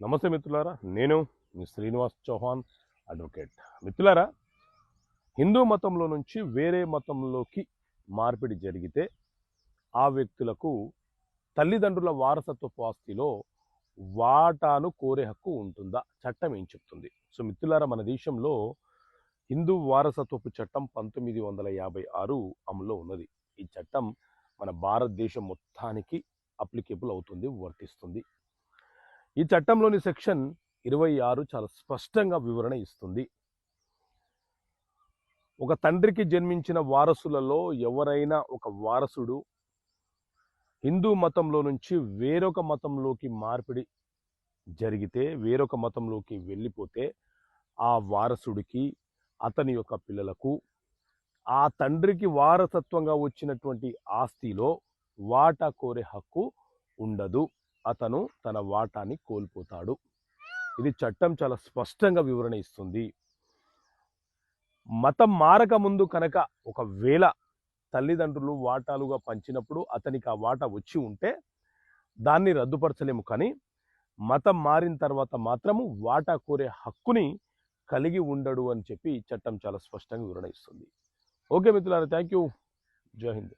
నమస్తే మిత్రులారా, నేను మీ శ్రీనివాస్ చౌహాన్ అడ్వకేట్. మిత్రులారా, హిందూ మతంలో నుంచి వేరే మతంలోకి మార్పిడి జరిగితే ఆ వ్యక్తులకు తల్లిదండ్రుల వారసత్వపు ఆస్తిలో వాటాను కోరే హక్కు ఉంటుందా? చట్టం ఏం చెప్తుంది? సో మిత్రులారా, మన దేశంలో హిందూ వారసత్వపు చట్టం 1956 అమల్లో ఉన్నది. ఈ చట్టం మన భారతదేశం మొత్తానికి అప్లికేబుల్ అవుతుంది, వర్తిస్తుంది. ఈ చట్టంలోని సెక్షన్ 26 చాలా స్పష్టంగా వివరణ ఇస్తుంది. ఒక తండ్రికి జన్మించిన వారసులలో ఎవరైనా ఒక వారసుడు హిందూ మతంలో నుంచి వేరొక మతంలోకి మార్పిడి జరిగితే, వేరొక మతంలోకి వెళ్ళిపోతే, ఆ వారసుడికి, అతని యొక్క పిల్లలకు ఆ తండ్రికి వారసత్వంగా వచ్చినటువంటి ఆస్తిలో వాటా కోరే హక్కు ఉండదు. అతను తన వాటాని కోల్పోతాడు. ఇది చట్టం చాలా స్పష్టంగా వివరణ ఇస్తుంది. మతం మారక ముందు కనుక ఒకవేళ తల్లిదండ్రులు వాటాలుగా పంచినప్పుడు అతనికి ఆ వాటా వచ్చి ఉంటే దాన్ని రద్దుపరచలేము. కానీ మతం మారిన తర్వాత మాత్రము వాటా కోరే హక్కుని కలిగి ఉండడు అని చెప్పి చట్టం చాలా స్పష్టంగా వివరణ ఇస్తుంది. ఓకే మిత్రులారా, థ్యాంక్ యూ. జై హింద్.